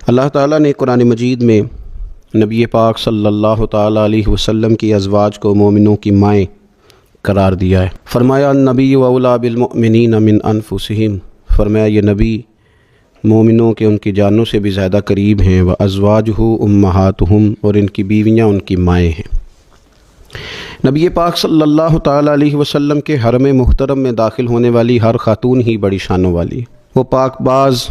اللہ تعالیٰ نے قرآن مجید میں نبی پاک صلی اللہ تعالیٰ علیہ وسلم کی ازواج کو مومنوں کی مائیں قرار دیا ہے۔ فرمایا النبی اولیٰ بالمؤمنین من انفسہم، فرمایا یہ نبی مومنوں کے ان کی جانوں سے بھی زیادہ قریب ہیں، وازواجہ امہاتہم، اور ان کی بیویاں ان کی مائیں ہیں۔ نبی پاک صلی اللہ تعالیٰ علیہ وسلم کے حرم محترم میں داخل ہونے والی ہر خاتون ہی بڑی شانوں والی، وہ پاک باز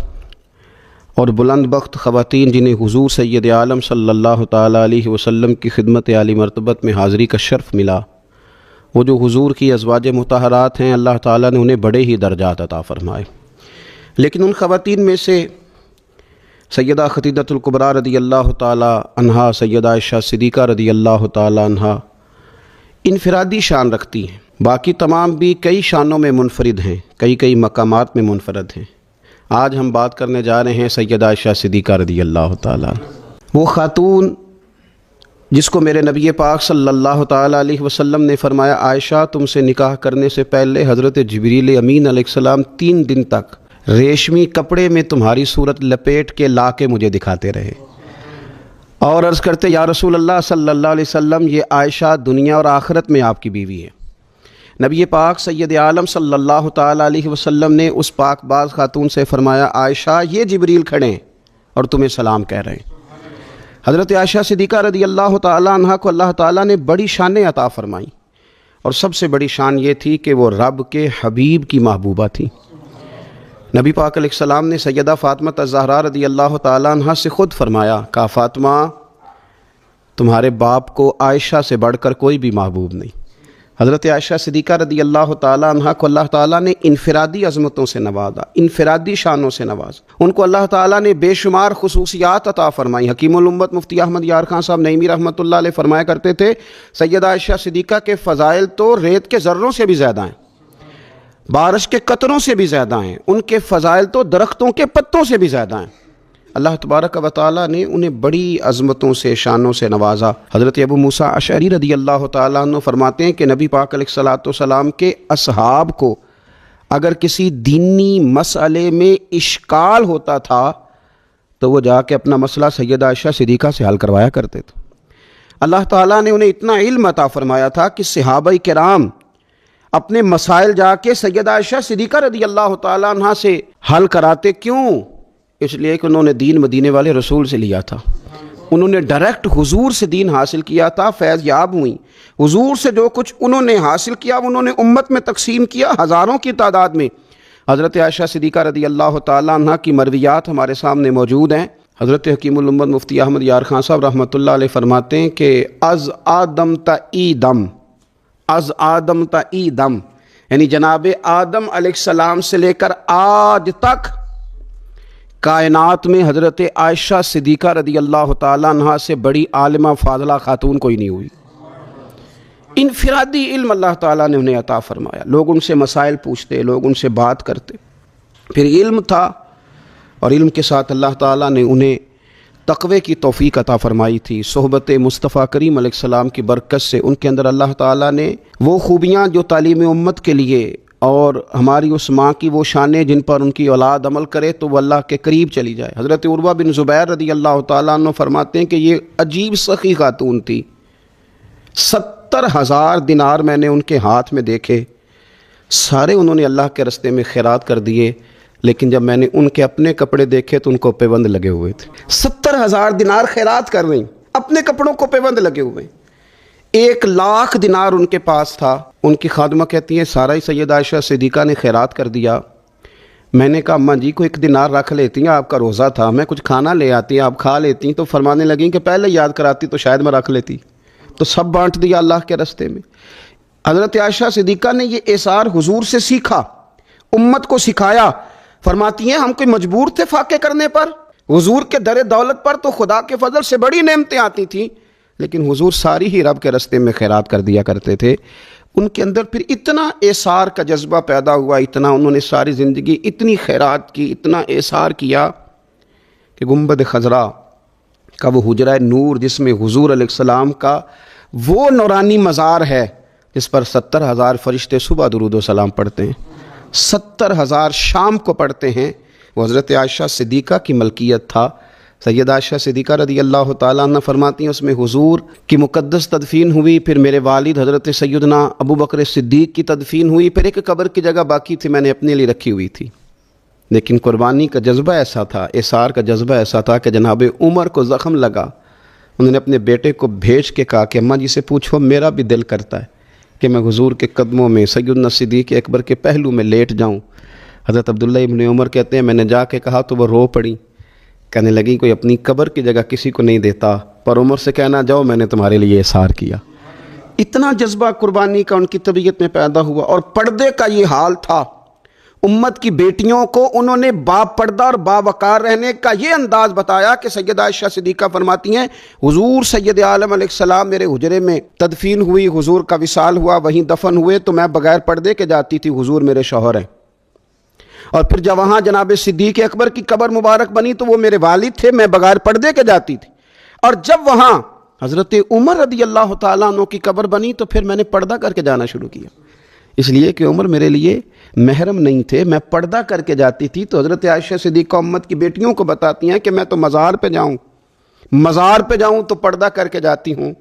اور بلند بخت خواتین جنہیں حضور سید عالم صلی اللہ تعالیٰ علیہ وسلم کی خدمت عالی مرتبت میں حاضری کا شرف ملا، وہ جو حضور کی ازواج مطہرات ہیں، اللہ تعالیٰ نے انہیں بڑے ہی درجات عطا فرمائے۔ لیکن ان خواتین میں سے سیدہ خدیجہ الکبریٰ رضی اللہ تعالیٰ عنہا، سیدہ عائشہ صدیقہ رضی اللہ تعالیٰ عنہا انفرادی شان رکھتی ہیں، باقی تمام بھی کئی شانوں میں منفرد ہیں، کئی مقامات میں منفرد ہیں۔ آج ہم بات کرنے جا رہے ہیں سیدہ عائشہ صدیقہ رضی اللہ تعالیٰ عنہ، وہ خاتون جس کو میرے نبی پاک صلی اللہ تعالیٰ علیہ وسلم نے فرمایا عائشہ تم سے نکاح کرنے سے پہلے حضرت جبریل امین علیہ السلام 3 دن تک ریشمی کپڑے میں تمہاری صورت لپیٹ کے لا کے مجھے دکھاتے رہے، اور عرض کرتے یا رسول اللہ صلی اللہ علیہ وسلم یہ عائشہ دنیا اور آخرت میں آپ کی بیوی ہے۔ نبی پاک سید عالم صلی اللہ تعالیٰ علیہ وسلم نے اس پاک باز خاتون سے فرمایا عائشہ یہ جبریل کھڑے ہیں اور تمہیں سلام کہہ رہے ہیں۔ حضرت عائشہ صدیقہ رضی اللہ تعالیٰ عنہ کو اللہ تعالیٰ نے بڑی شانیں عطا فرمائیں، اور سب سے بڑی شان یہ تھی کہ وہ رب کے حبیب کی محبوبہ تھی۔ نبی پاک علیہ السلام نے سیدہ فاطمہ الزہراء رضی اللہ تعالیٰ عنہ سے خود فرمایا، کہا فاطمہ تمہارے باپ کو عائشہ سے بڑھ کر کوئی بھی محبوب نہیں۔ حضرت عائشہ صدیقہ رضی اللہ تعالیٰ عنہ کو اللہ تعالیٰ نے انفرادی عظمتوں سے نوازا، انفرادی شانوں سے نوازا، ان کو اللہ تعالیٰ نے بے شمار خصوصیات عطا فرمائی۔ حکیم الامت مفتی احمد یار خان صاحب نعیمی رحمۃ اللہ علیہ فرمایا کرتے تھے سیدہ عائشہ صدیقہ کے فضائل تو ریت کے ذروں سے بھی زیادہ ہیں، بارش کے قطروں سے بھی زیادہ ہیں، ان کے فضائل تو درختوں کے پتوں سے بھی زیادہ ہیں۔ اللہ تبارک و تعالیٰ نے انہیں بڑی عظمتوں سے شانوں سے نوازا۔ حضرت ابو موسیٰ اشعری رضی اللہ تعالیٰ عنہ فرماتے ہیں کہ نبی پاک علیہ الصلوۃ والسلام کے اصحاب کو اگر کسی دینی مسئلے میں اشکال ہوتا تھا تو وہ جا کے اپنا مسئلہ سیدہ عائشہ صدیقہ سے حل کروایا کرتے تھے۔ اللہ تعالیٰ نے انہیں اتنا علم عطا فرمایا تھا کہ صحابہ کرام اپنے مسائل جا کے سیدہ عائشہ صدیقہ رضی اللہ تعالیٰ عنہ سے حل کراتے۔ کیوں؟ اس لیے کہ انہوں نے دین مدینے والے رسول سے لیا تھا، انہوں نے ڈائریکٹ حضور سے دین حاصل کیا تھا، فیض یاب ہوئیں۔ حضور سے جو کچھ انہوں نے حاصل کیا انہوں نے امت میں تقسیم کیا ہزاروں کی تعداد میں۔ حضرت عائشہ صدیقہ رضی اللہ تعالیٰ عنہ کی مرویات ہمارے سامنے موجود ہیں۔ حضرت حکیم الامت مفتی احمد یار خان صاحب رحمۃ اللہ علیہ فرماتے ہیں کہ از آدم تا ایدم، از آدم تا ایدم، یعنی جناب آدم علیہ السلام سے لے کر آج تک کائنات میں حضرت عائشہ صدیقہ رضی اللہ تعالیٰ عنہ سے بڑی عالمہ فاضلہ خاتون کوئی نہیں ہوئی۔ انفرادی علم اللہ تعالیٰ نے انہیں عطا فرمایا، لوگ ان سے مسائل پوچھتے، لوگ ان سے بات کرتے، پھر علم تھا، اور علم کے ساتھ اللہ تعالیٰ نے انہیں تقوی کی توفیق عطا فرمائی تھی۔ صحبت مصطفیٰ کریم علیہ السلام کی برکت سے ان کے اندر اللہ تعالیٰ نے وہ خوبیاں جو تعلیم امت کے لیے، اور ہماری اس ماں کی وہ شانیں جن پر ان کی اولاد عمل کرے تو وہ اللہ کے قریب چلی جائے۔ حضرت عروہ بن زبیر رضی اللہ تعالیٰ عنہ فرماتے ہیں کہ یہ عجیب سخی خاتون تھی، 70,000 دینار میں نے ان کے ہاتھ میں دیکھے، سارے انہوں نے اللہ کے راستے میں خیرات کر دیے، لیکن جب میں نے ان کے اپنے کپڑے دیکھے تو ان کو پیوند لگے ہوئے تھے۔ 70,000 دینار خیرات کر رہی، اپنے کپڑوں کو پیوند لگے ہوئے۔ 1,00,000 دینار ان کے پاس تھا۔ ان کی خادمہ کہتی ہیں سارا ہی سیدہ عائشہ صدیقہ نے خیرات کر دیا۔ میں نے کہا اماں جی کو 1 دینار رکھ لیتی ہیں، آپ کا روزہ تھا، میں کچھ کھانا لے آتی، آپ کھا لیتی۔ تو فرمانے لگیں کہ پہلے یاد کراتی تو شاید میں رکھ لیتی، تو سب بانٹ دیا اللہ کے راستے میں۔ حضرت عائشہ صدیقہ نے یہ اثار حضور سے سیکھا، امت کو سکھایا۔ فرماتی ہیں ہم کوئی مجبور تھے فاقے کرنے پر، حضور کے در دولت پر تو خدا کے فضل سے بڑی نعمتیں آتی تھیں، لیکن حضور ساری ہی رب کے راستے میں خیرات کر دیا کرتے تھے۔ ان کے اندر پھر اتنا اثار کا جذبہ پیدا ہوا، اتنا انہوں نے ساری زندگی اتنی خیرات کی، اتنا اثار کیا کہ گنبد خضرا کا وہ حجرہ نور جس میں حضور علیہ السلام کا وہ نورانی مزار ہے جس پر 70,000 فرشتے صبح درود و سلام پڑھتے ہیں، 70,000 شام کو پڑھتے ہیں، وہ حضرت عائشہ صدیقہ کی ملکیت تھا۔ سیدہ عائشہ صدیقہ رضی اللہ تعالیٰ عنہ فرماتی ہیں اس میں حضور کی مقدس تدفین ہوئی، پھر میرے والد حضرت سیدنا ابو بکر صدیق کی تدفین ہوئی، پھر ایک قبر کی جگہ باقی تھی میں نے اپنے لیے رکھی ہوئی تھی۔ لیکن قربانی کا جذبہ ایسا تھا، اثار کا جذبہ ایسا تھا کہ جناب عمر کو زخم لگا، انہوں نے اپنے بیٹے کو بھیج کے کہا کہ اماں جی سے پوچھو میرا بھی دل کرتا ہے کہ میں حضور کے قدموں میں سیدنا صدیق اکبر کے پہلو میں لیٹ جاؤں۔ حضرت عبداللہ ابن عمر کہتے ہیں میں نے جا کے کہا تو وہ رو پڑی، کہنے لگی کوئی اپنی قبر کی جگہ کسی کو نہیں دیتا، پر عمر سے کہنا جاؤ میں نے تمہارے لیے اثار کیا۔ اتنا جذبہ قربانی کا ان کی طبیعت میں پیدا ہوا، اور پردے کا یہ حال تھا، امت کی بیٹیوں کو انہوں نے با پردہ اور باوقار رہنے کا یہ انداز بتایا کہ سیدہ عائشہ صدیقہ فرماتی ہیں حضور سید عالم علیہ السلام میرے حجرے میں تدفین ہوئی، حضور کا وصال ہوا، وہیں دفن ہوئے تو میں بغیر پردے کے جاتی تھی، حضور میرے شوہر ہیں، اور پھر جب وہاں جناب صدیق اکبر کی قبر مبارک بنی تو وہ میرے والد تھے، میں بغیر پردے کے جاتی تھی، اور جب وہاں حضرت عمر رضی اللہ تعالیٰ عنہ کی قبر بنی تو پھر میں نے پردہ کر کے جانا شروع کیا، اس لیے کہ عمر میرے لیے محرم نہیں تھے، میں پردہ کر کے جاتی تھی۔ تو حضرت عائشہ صدیقہ امت کی بیٹیوں کو بتاتی ہیں کہ میں تو مزار پہ جاؤں تو پردہ کر کے جاتی ہوں،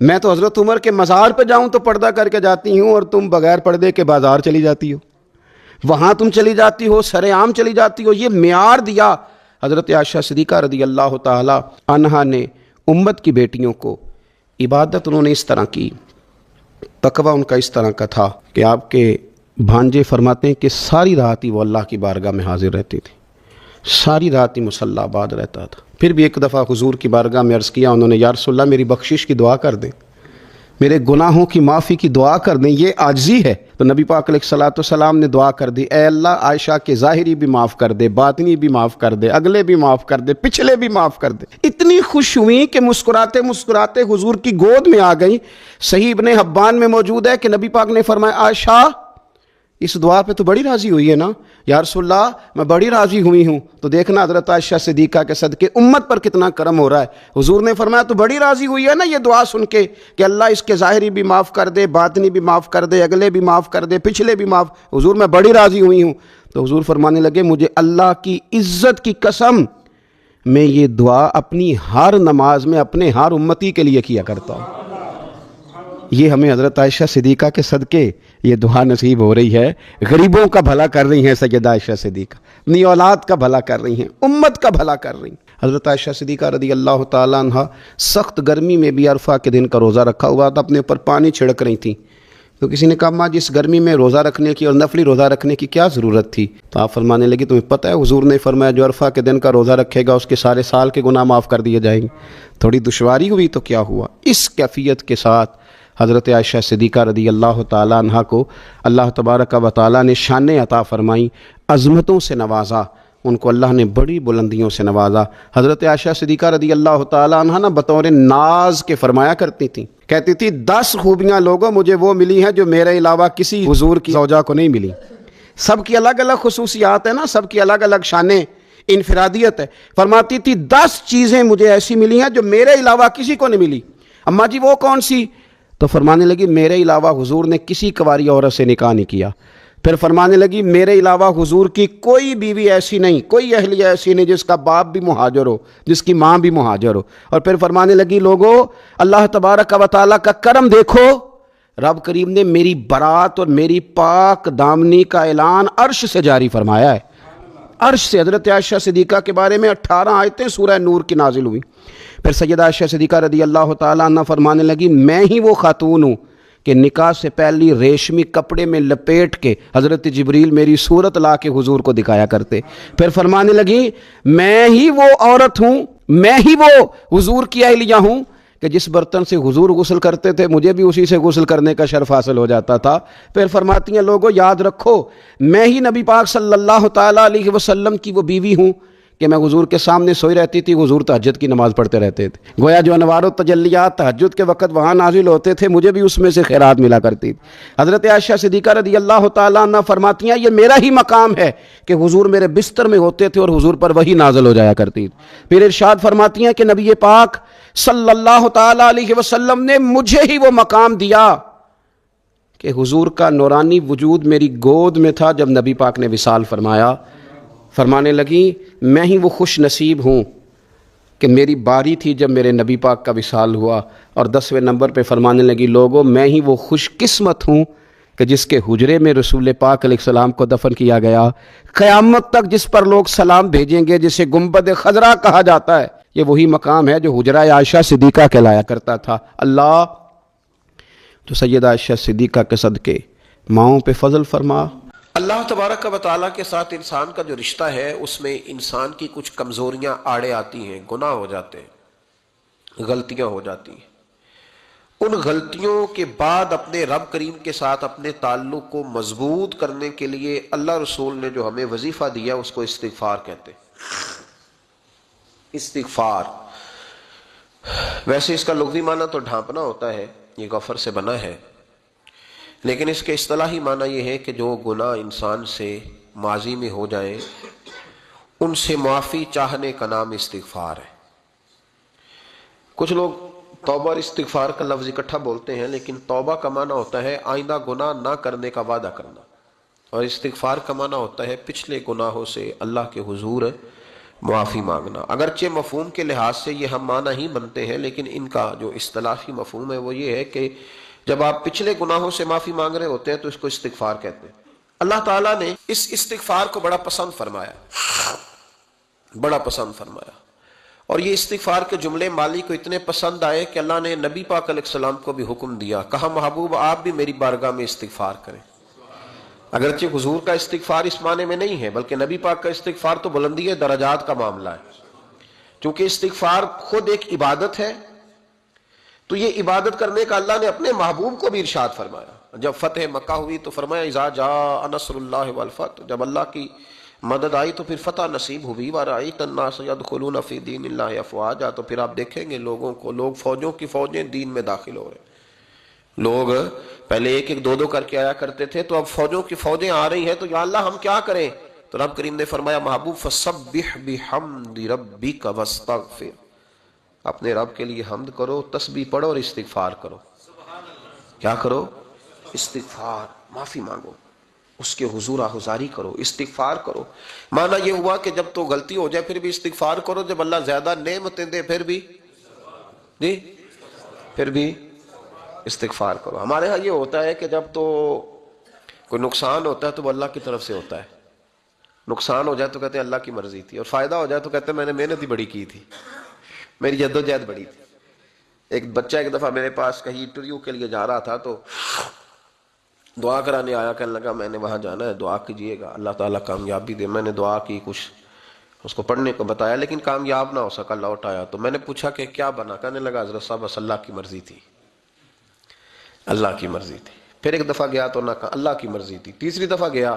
میں تو حضرت عمر کے مزار پہ جاؤں تو پردہ کر کے جاتی ہوں، اور تم بغیر پردے کے بازار چلی جاتی ہو، وہاں تم چلی جاتی ہو، سر عام چلی جاتی ہو۔ یہ معیار دیا حضرت عائشہ صدیقہ رضی اللہ تعالی عنہا نے امت کی بیٹیوں کو۔ عبادت انہوں نے اس طرح کی، تقوی ان کا اس طرح کا تھا کہ آپ کے بھانجے فرماتے ہیں کہ ساری رات ہی وہ اللہ کی بارگاہ میں حاضر رہتی تھی، ساری رات ہی مصلی آباد رہتا تھا۔ پھر بھی ایک دفعہ حضور کی بارگاہ میں عرض کیا انہوں نے، یا رسول اللہ میری بخشش کی دعا کر دیں، میرے گناہوں کی معافی کی دعا کر دیں، یہ عاجزی ہے۔ تو نبی پاک علیہ الصلوۃ والسلام نے دعا کر دی، اے اللہ عائشہ کے ظاہری بھی معاف کر دے، باطنی بھی معاف کر دے، اگلے بھی معاف کر دے، پچھلے بھی معاف کر دے۔ اتنی خوش ہوئی کہ مسکراتے مسکراتے حضور کی گود میں آ گئی۔ صحیح ابن حبان میں موجود ہے کہ نبی پاک نے فرمایا عائشہ اس دعا پہ تو بڑی راضی ہوئی ہے نا؟ یا رسول اللہ میں بڑی راضی ہوئی ہوں۔ تو دیکھنا حضرت عائشہ صدیقہ کے صدقے امت پر کتنا کرم ہو رہا ہے۔ حضور نے فرمایا تو بڑی راضی ہوئی ہے نا یہ دعا سن کے کہ اللہ اس کے ظاہری بھی معاف کر دے، باطنی بھی معاف کر دے، اگلے بھی معاف کر دے، پچھلے بھی معاف۔ حضور میں بڑی راضی ہوئی ہوں۔ تو حضور فرمانے لگے مجھے اللہ کی عزت کی قسم میں یہ دعا اپنی ہر نماز میں اپنے ہر امتی کے لیے کیا کرتا ہوں۔ یہ ہمیں حضرت عائشہ صدیقہ کے صدقے یہ دعا نصیب ہو رہی ہے۔ غریبوں کا بھلا کر رہی ہیں سیدہ عائشہ صدیقہ، اپنی اولاد کا بھلا کر رہی ہیں، امت کا بھلا کر رہی ہیں۔ حضرت عائشہ صدیقہ رضی اللہ تعالیٰ عنہ سخت گرمی میں بھی عرفہ کے دن کا روزہ رکھا ہوا تھا، اپنے اوپر پانی چھڑک رہی تھیں۔ تو کسی نے کہا ماں جس گرمی میں روزہ رکھنے کی اور نفلی روزہ رکھنے کی کیا ضرورت تھی؟ تو آپ فرمانے لگی تمہیں پتہ ہے حضور نے فرمایا جو عرفہ کے دن کا روزہ رکھے گا اس کے سارے سال کے گناہ معاف کر دیے جائیں گے۔ تھوڑی دشواری ہوئی تو کیا ہوا؟ اس کیفیت کے ساتھ حضرت عائشہ صدیقہ رضی اللہ تعالیٰ عنہ کو اللہ تبارک و تعالیٰ نے شانیں عطا فرمائیں، عظمتوں سے نوازا، ان کو اللہ نے بڑی بلندیوں سے نوازا۔ حضرت عائشہ صدیقہ رضی اللہ تعالیٰ عنہ نا بطور ناز کے فرمایا کرتی تھیں، کہتی تھی 10 خوبیاں لوگوں مجھے وہ ملی ہیں جو میرے علاوہ کسی حضور کی زوجہ کو نہیں ملی۔ سب کی الگ الگ خصوصیات ہیں نا، سب کی الگ الگ شانیں، انفرادیت ہے۔ فرماتی تھی 10 چیزیں مجھے ایسی ملی ہیں جو میرے علاوہ کسی کو نہیں ملی۔ اماں جی وہ کون سی؟ تو فرمانے لگی میرے علاوہ حضور نے کسی کنواری عورت سے نکاح نہیں کیا۔ پھر فرمانے لگی میرے علاوہ حضور کی کوئی بیوی ایسی نہیں، کوئی اہلیہ ایسی نہیں جس کا باپ بھی مہاجر ہو، جس کی ماں بھی مہاجر ہو۔ اور پھر فرمانے لگی لوگو اللہ تبارک و تعالیٰ کا کرم دیکھو، رب کریم نے میری برات اور میری پاک دامنی کا اعلان عرش سے جاری فرمایا ہے۔ عرش سے حضرت عائشہ صدیقہ کے بارے میں 18 آیتیں سورہ نور کی نازل ہوئی۔ پھر سیدہ عائشہ صدیقہ رضی اللہ تعالیٰ عنہ فرمانے لگی میں ہی وہ خاتون ہوں کہ نکاح سے پہلی ریشمی کپڑے میں لپیٹ کے حضرت جبریل میری صورت لا کے حضور کو دکھایا کرتے۔ پھر فرمانے لگی میں ہی وہ عورت ہوں، میں ہی وہ حضور کی اہلیہ ہوں کہ جس برتن سے حضور غسل کرتے تھے مجھے بھی اسی سے غسل کرنے کا شرف حاصل ہو جاتا تھا۔ پھر فرماتی ہیں لوگوں یاد رکھو میں ہی نبی پاک صلی اللہ تعالیٰ علیہ وسلم کی وہ بیوی ہوں کہ میں حضور کے سامنے سوئی رہتی تھی، حضور تہجد کی نماز پڑھتے رہتے تھے، گویا جو انوار و تجلیات تہجد کے وقت وہاں نازل ہوتے تھے مجھے بھی اس میں سے خیرات ملا کرتی تھی۔ حضرت عائشہ صدیقہ رضی اللہ تعالیٰ عنہ فرماتی ہیں یہ میرا ہی مقام ہے کہ حضور میرے بستر میں ہوتے تھے اور حضور پر وحی نازل ہو جایا کرتی تھی۔ پھر ارشاد فرماتی ہیں کہ نبی پاک صلی اللہ تعالیٰ علیہ وسلم نے مجھے ہی وہ مقام دیا کہ حضور کا نورانی وجود میری گود میں تھا جب نبی پاک نے وصال فرمایا۔ فرمانے لگی میں ہی وہ خوش نصیب ہوں کہ میری باری تھی جب میرے نبی پاک کا وصال ہوا، اور 10ویں نمبر پہ فرمانے لگی لوگوں میں ہی وہ خوش قسمت ہوں کہ جس کے حجرے میں رسول پاک علیہ السلام کو دفن کیا گیا، قیامت تک جس پر لوگ سلام بھیجیں گے، جسے گنبد خضرا کہا جاتا ہے، یہ وہی مقام ہے جو حجرہ عائشہ صدیقہ کہلایا کرتا تھا۔ اللہ تو سیدہ عائشہ صدیقہ کے صدقے ماؤں پہ فضل فرما۔ اللہ تبارک و تعالیٰ کے ساتھ انسان کا جو رشتہ ہے اس میں انسان کی کچھ کمزوریاں آڑے آتی ہیں، گناہ ہو جاتے ہیں، غلطیاں ہو جاتی ہیں۔ ان غلطیوں کے بعد اپنے رب کریم کے ساتھ اپنے تعلق کو مضبوط کرنے کے لیے اللہ رسول نے جو ہمیں وظیفہ دیا اس کو استغفار کہتے ہیں۔ استغفار ویسے اس کا لغوی معنی تو ڈھانپنا ہوتا ہے، یہ غفر سے بنا ہے، لیکن اس کے اصطلاحی معنی یہ ہے کہ جو گناہ انسان سے ماضی میں ہو جائیں ان سے معافی چاہنے کا نام استغفار ہے۔ کچھ لوگ توبہ اور استغفار کا لفظ اکٹھا بولتے ہیں، لیکن توبہ کا معنی ہوتا ہے آئندہ گناہ نہ کرنے کا وعدہ کرنا، اور استغفار کا معنی ہوتا ہے پچھلے گناہوں سے اللہ کے حضور معافی مانگنا۔ اگرچہ مفہوم کے لحاظ سے یہ ہم معنی ہی بنتے ہیں، لیکن ان کا جو اصطلاحی مفہوم ہے وہ یہ ہے کہ جب آپ پچھلے گناہوں سے معافی مانگ رہے ہوتے ہیں تو اس کو استغفار کہتے ہیں۔ اللہ تعالیٰ نے اس استغفار کو بڑا پسند فرمایا، بڑا پسند فرمایا، اور یہ استغفار کے جملے مالی کو اتنے پسند آئے کہ اللہ نے نبی پاک علیہ السلام کو بھی حکم دیا، کہا محبوب آپ بھی میری بارگاہ میں استغفار کریں۔ اگرچہ حضور کا استغفار اس معنی میں نہیں ہے، بلکہ نبی پاک کا استغفار تو بلندی درجات کا معاملہ ہے، چونکہ استغفار خود ایک عبادت ہے، تو یہ عبادت کرنے کا اللہ نے اپنے محبوب کو بھی ارشاد فرمایا۔ جب فتح مکہ ہوئی تو فرمایا اذا جاء نصر اللہ والفتح، جب اللہ کی مدد آئی تو پھر فتح نصیب ہوئی، وَرَأَيْتَ النَّاسَ يَدْخُلُونَ فِي دِينِ اللَّهِ أَفْوَاجًا، تو پھر آپ دیکھیں گے لوگوں کو، لوگ فوجوں کی فوجیں دین میں داخل ہو رہے ہیں۔ لوگ پہلے ایک ایک دو دو کر کے آیا کرتے تھے، تو اب فوجوں کی فوجیں آ رہی ہیں، تو یا اللہ ہم کیا کریں؟ تو رب کریم نے فرمایا محبوب فَسَبِّحْ بِحَمْدِ رَبِّكَ وَاسْتَغْفِرْ، اپنے رب کے لیے حمد کرو، تسبیح پڑھو اور استغفار کرو۔ کیا کرو؟ استغفار، معافی مانگو، اس کے حضور آہذاری کرو، استغفار کرو۔ معنی یہ ہوا کہ جب تو غلطی ہو جائے پھر بھی استغفار کرو، جب اللہ زیادہ نعمتیں دے پھر بھی استغفار کرو۔ ہمارے ہاں یہ ہوتا ہے کہ جب تو کوئی نقصان ہوتا ہے تو وہ اللہ کی طرف سے ہوتا ہے، نقصان ہو جائے تو کہتے ہیں اللہ کی مرضی تھی، اور فائدہ ہو جائے تو کہتے ہیں میں نے محنت ہی بڑی کی تھی، میری جدوجہد بڑی تھی۔ ایک بچہ ایک دفعہ میرے پاس کہیں انٹرویو کے لیے جا رہا تھا، تو دعا کرانے آیا، کہنے لگا میں نے وہاں جانا ہے، دعا کیجئے گا اللہ تعالیٰ کامیابی دے۔ میں نے دعا کی، کچھ اس کو پڑھنے کو بتایا، لیکن کامیاب نہ ہو سکا، لوٹ آیا۔ تو میں نے پوچھا کہ کیا بنا؟ کہنے لگا حضرت صاحب بس اللہ کی مرضی تھی، اللہ کی مرضی تھی۔ پھر ایک دفعہ گیا تو نہ کہا اللہ کی مرضی تھی، تیسری دفعہ گیا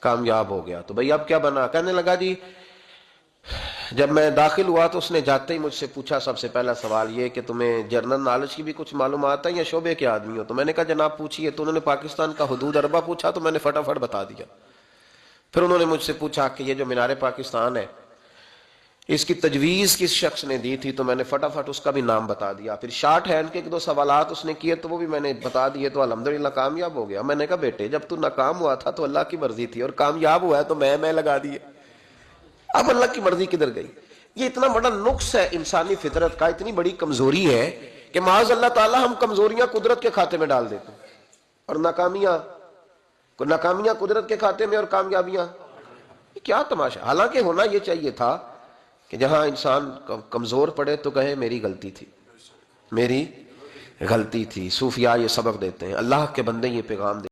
کامیاب ہو گیا۔ تو بھئی اب کیا بنا؟ کہنے لگا جی جب میں داخل ہوا تو اس نے جاتے ہی مجھ سے پوچھا سب سے پہلا سوال یہ کہ تمہیں جنرل نالج کی بھی کچھ معلومات ہے یا شعبے کے آدمی ہو؟ تو میں نے کہا جناب پوچھیے۔ تو انہوں نے پاکستان کا حدود اربہ پوچھا تو میں نے فٹافٹ بتا دیا۔ پھر انہوں نے مجھ سے پوچھا کہ یہ جو مینار پاکستان ہے اس کی تجویز کس شخص نے دی تھی؟ تو میں نے فٹافٹ اس کا بھی نام بتا دیا۔ پھر شارٹ ہینڈ کے ایک دو سوالات اس نے کیے تو وہ بھی میں نے بتا دیے، تو الحمدللہ کامیاب ہو گیا۔ میں نے کہا بیٹے جب تو ناکام ہوا تھا تو اللہ کی مرضی تھی، اور کامیاب ہوا ہے تو میں لگا دیے، اب اللہ کی مرضی کدھر گئی؟ یہ اتنا بڑا نقص ہے انسانی فطرت کا، اتنی بڑی کمزوری ہے کہ معاذ اللہ تعالی ہم کمزوریاں قدرت کے کھاتے میں ڈال دیتے ہیں، اور ناکامیاں قدرت کے کھاتے میں اور کامیابیاں، یہ کیا تماشا؟ حالانکہ ہونا یہ چاہیے تھا کہ جہاں انسان کمزور پڑے تو کہے میری غلطی تھی، میری غلطی تھی۔ صوفیاء یہ سبق دیتے ہیں، اللہ کے بندے یہ پیغام دیتے ہیں۔